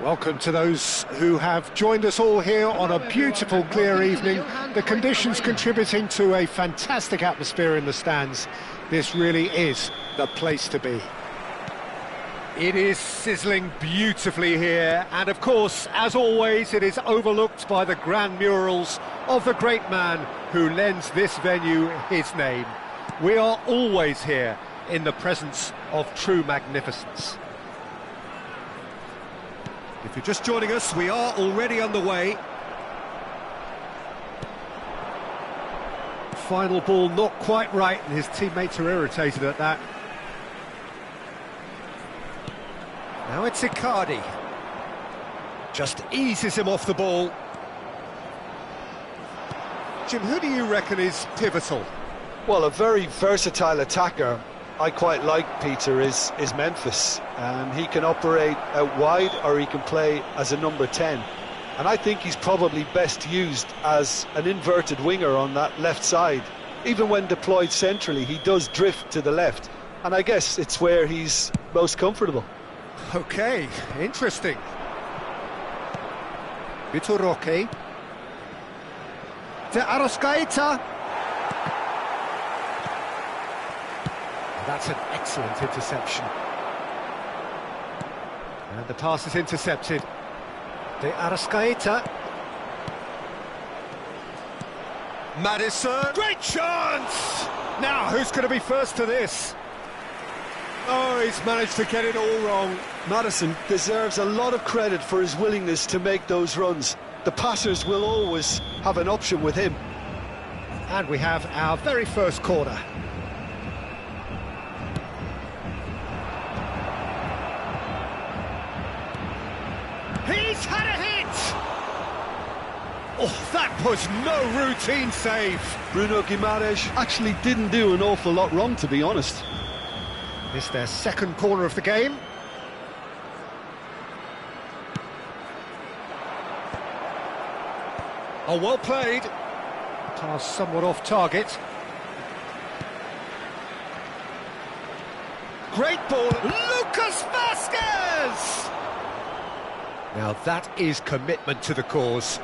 Welcome to those who have joined us all here on a beautiful, clear evening. The conditions contributing to a fantastic atmosphere in the stands. This really is the place to be. It is sizzling beautifully here, and of course, as always, it is overlooked by the grand murals of the great man who lends this venue his name. We are always here in the presence of true magnificence. If you're just joining us, we are already underway. Final ball not quite right, and his teammates are irritated at that. Now it's Icardi. Just eases him off the ball. Jim, who do you reckon is pivotal? Well, a very versatile attacker I quite like, Peter, is Memphis. He can operate out wide or he can play as a number 10. And I think he's probably best used as an inverted winger on that left side. Even when deployed centrally, he does drift to the left. And I guess it's where he's most comfortable. Okay, interesting. Vitor Roque. De Arrascaeta. That's an excellent interception. And the pass is intercepted. De Arrascaeta. Madison. Great chance! Now, who's going to be first to this? Oh, he's managed to get it all wrong. Madison deserves a lot of credit for his willingness to make those runs. The passers will always have an option with him. And we have our very first corner. He's had a hit! Oh, that was no routine save. Bruno Guimaraes actually didn't do an awful lot wrong, to be honest. It's their second corner of the game. Oh, well played. Pass somewhat off target. Great ball. Lucas Vasquez! Now that is commitment to the cause.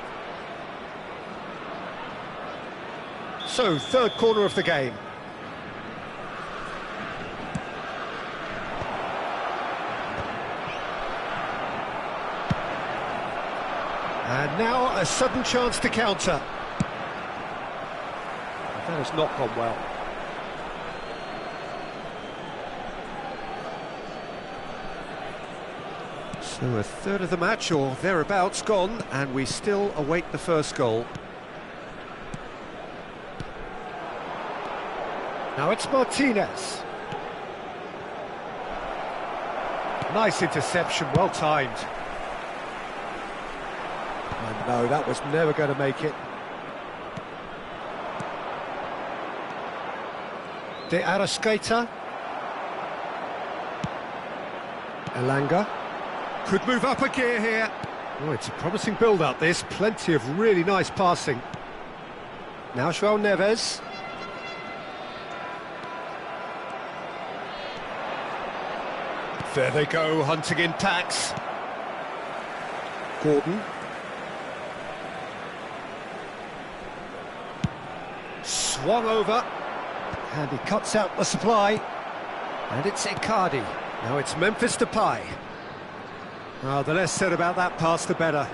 So, third corner of the game. And now a sudden chance to counter. That has not gone well. So a third of the match, or thereabouts, gone, and we still await the first goal. Now it's Martinez. Nice interception, well timed. And no, that was never going to make it. De Arrascaeta. Elanga. Could move up a gear here. Oh, it's a promising build-up, this. Plenty of really nice passing. Now João Neves. There they go, hunting in packs. Gordon. Swung over. And he cuts out the supply. And it's Icardi. Now it's Memphis Depay. Well, the less said about that pass, the better.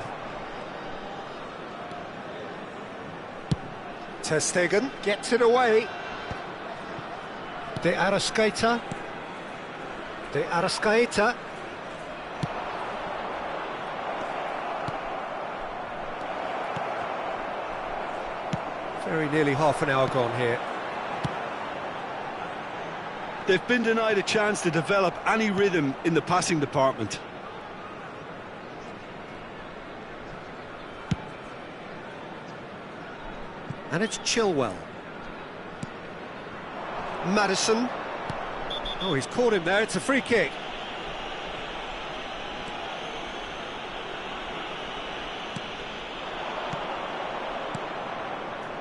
Ter Stegen gets it away. De Arrascaeta. De Arrascaeta. Very nearly half an hour gone here. They've been denied a chance to develop any rhythm in the passing department. And it's Chilwell. Madison. Oh, he's caught him there, it's a free kick.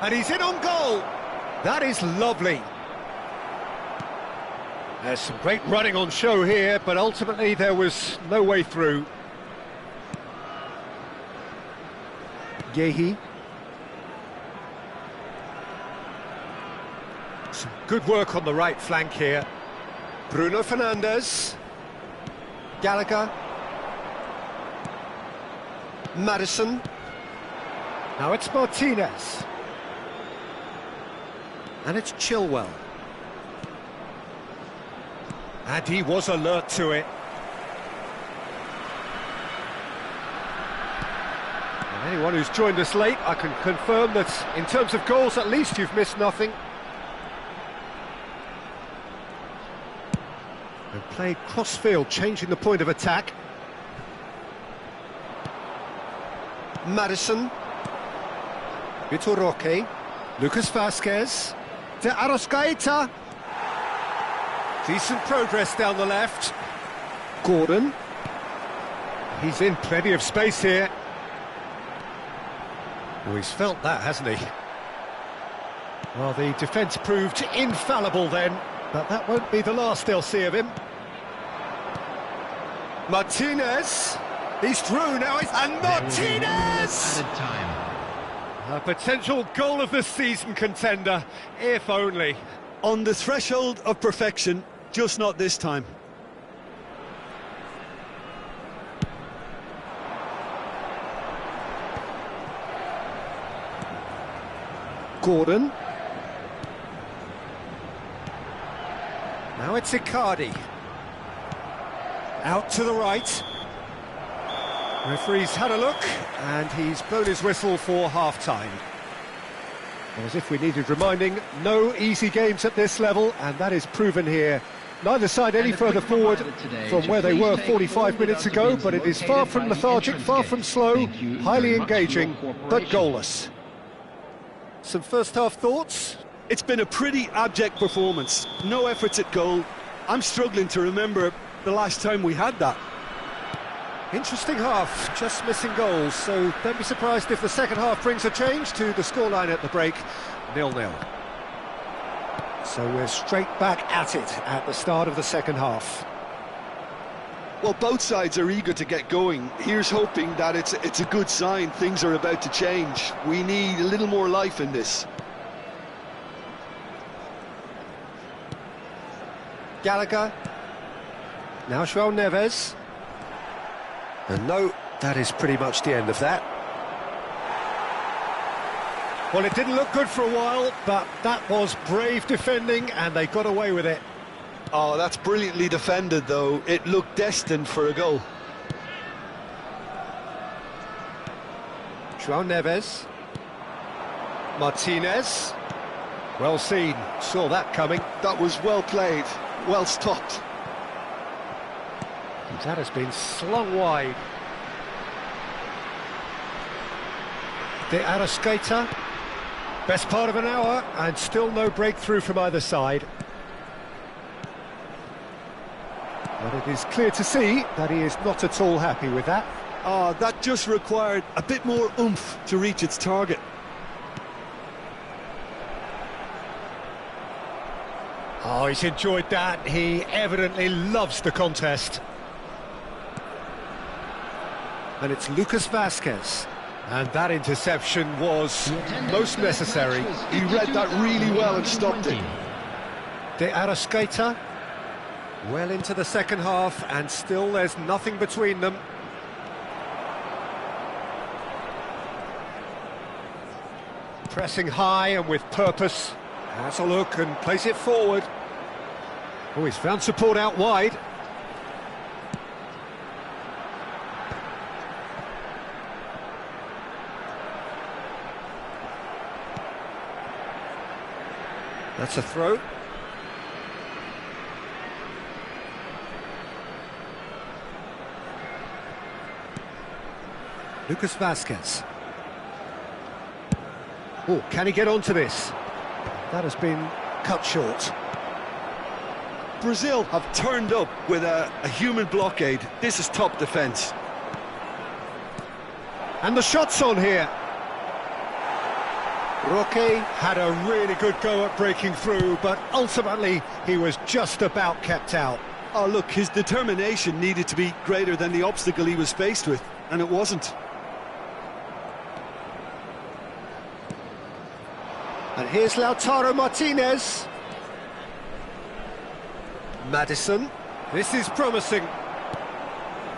And he's in on goal. That is lovely. There's some great running on show here, but ultimately there was no way through. Yehi. Some good work on the right flank here. Bruno Fernandes. Gallagher. Maddison. Now it's Martinez. And it's Chilwell. And he was alert to it. And anyone who's joined us late, I can confirm that in terms of goals, at least you've missed nothing. And played cross-field, changing the point of attack. Maddison. Vitor Roque. Lucas Vazquez. De Arrascaeta. Decent progress down the left. Gordon. He's in plenty of space here. Oh, he's felt that, hasn't he? Well, the defence proved infallible then, but that won't be the last they'll see of him. Martinez. He's through now, and Martinez! Added time. A potential goal of the season contender, if only. On the threshold of perfection, just not this time. Gordon. Now it's Icardi. Out to the right. Referee's had a look, and he's blown his whistle for half-time. As if we needed reminding, no easy games at this level, and that is proven here. Neither side any further forward from where they were 45 minutes ago, but it is far from lethargic, far from slow, highly engaging, but goalless. Some first-half thoughts? It's been a pretty abject performance. No efforts at goal. I'm struggling to remember the last time we had that. Interesting half, just missing goals, so don't be surprised if the second half brings a change to the scoreline at the break, 0-0. So we're straight back at it at the start of the second half. Well, both sides are eager to get going. Here's hoping that it's a good sign. Things are about to change. We need a little more life in this. Gallagher. Now João Neves. And no, that is pretty much the end of that. Well, it didn't look good for a while, but that was brave defending, and they got away with it. Oh, that's brilliantly defended, though. It looked destined for a goal. João Neves. Martinez. Well seen, saw that coming. That was well played, well stopped. That has been slung wide. De Arrascaeta. Best part of an hour, and still no breakthrough from either side. But it is clear to see that he is not at all happy with that. That just required a bit more oomph to reach its target. Oh, he's enjoyed that. He evidently loves the contest. And it's Lucas Vazquez. And that interception was most necessary. He read that really well and stopped it. De Arrascaeta. Well into the second half, and still there's nothing between them. Pressing high and with purpose. Has a look and plays it forward. Oh, he's found support out wide. That's a throw. Lucas Vazquez. Oh, can he get onto this? That has been cut short. Brazil have turned up with a human blockade. This is top defence. And the shot's on here. Roque had a really good go at breaking through, but ultimately he was just about kept out. Oh, look, his determination needed to be greater than the obstacle he was faced with, and it wasn't. And here's Lautaro Martinez. Maddison. This is promising.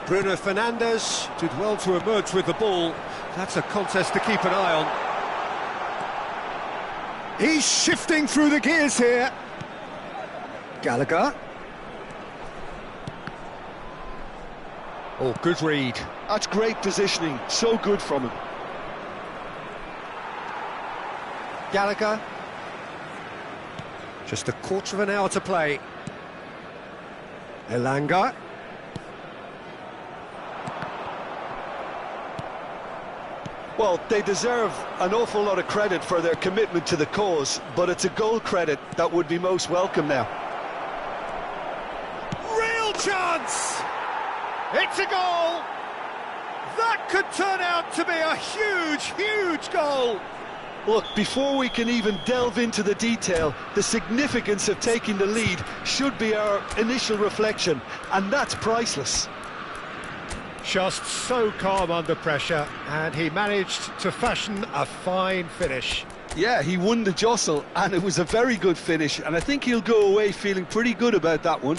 Bruno Fernandes did well to emerge with the ball. That's a contest to keep an eye on. He's shifting through the gears here. Gallagher. Oh, good read. That's great positioning, so good from him. Gallagher. Just a quarter of an hour to play. Elanga. Well, they deserve an awful lot of credit for their commitment to the cause, but it's a goal credit that would be most welcome now. Real chance! It's a goal! That could turn out to be a huge, huge goal! Look, before we can even delve into the detail, the significance of taking the lead should be our initial reflection, and that's priceless. Just so calm under pressure, and he managed to fashion a fine finish. Yeah, he won the jostle, and it was a very good finish, and I think he'll go away feeling pretty good about that one.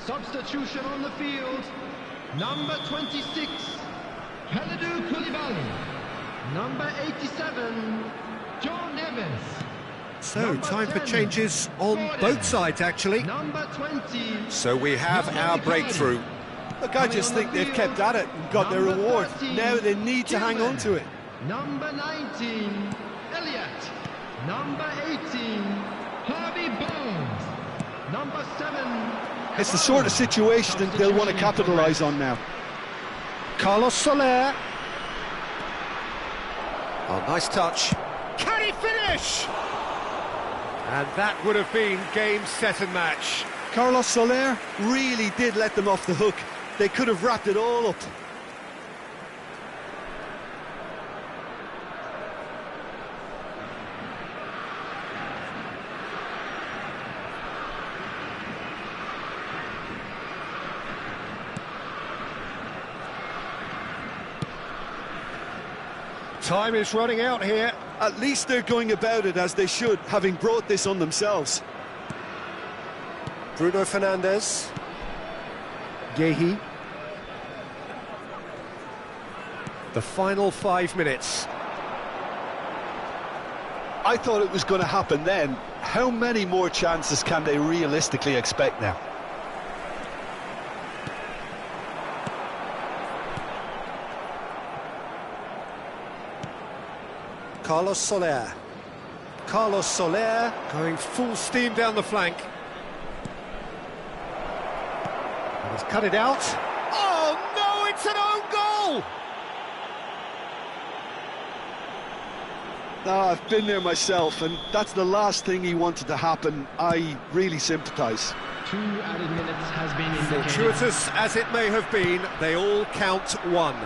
Substitution on the field, number 26, Kalidou Koulibaly, number 87, John Evans. So, time for changes on both sides, actually. Number 20. So we have our breakthrough. Look, I just think they've kept at it and got their reward. Now they need to hang on to it. Number 19, Elliott. Number 18, Harvey Barnes. Number 7. It's the sort of situation that they'll want to capitalise on now. Carlos Soler. Oh, nice touch. Can he finish? And that would have been game, set and match. Carlos Soler really did let them off the hook. They could have wrapped it all up. Time is running out here. At least they're going about it as they should, having brought this on themselves. Bruno Fernandes. Gehi. The final 5 minutes. I thought it was going to happen then. How many more chances can they realistically expect now? Carlos Soler. Carlos Soler going full steam down the flank. And he's cut it out. Oh no, it's an own goal! No, I've been there myself, and that's the last thing he wanted to happen. I really sympathise. 2 added minutes has been indicated. Fortuitous as it may have been, they all count one.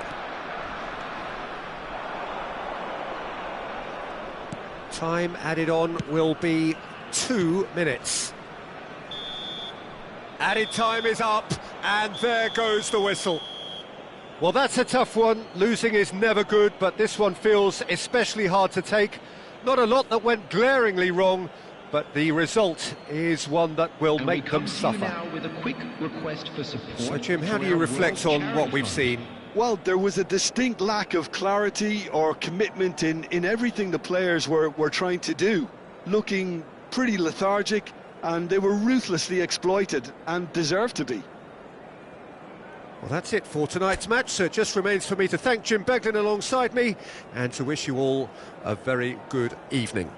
Time added on will be 2 minutes. Added time is up, and there goes the whistle. Well, that's a tough one. Losing is never good, but this one feels especially hard to take. Not a lot that went glaringly wrong, but the result is one that will make them suffer. Now with a quick request for support. So, Jim, how do you reflect on what we've seen? Well, there was a distinct lack of clarity or commitment in everything the players were trying to do. Looking pretty lethargic, and they were ruthlessly exploited and deserved to be. Well, that's it for tonight's match, so it just remains for me to thank Jim Beglin alongside me and to wish you all a very good evening.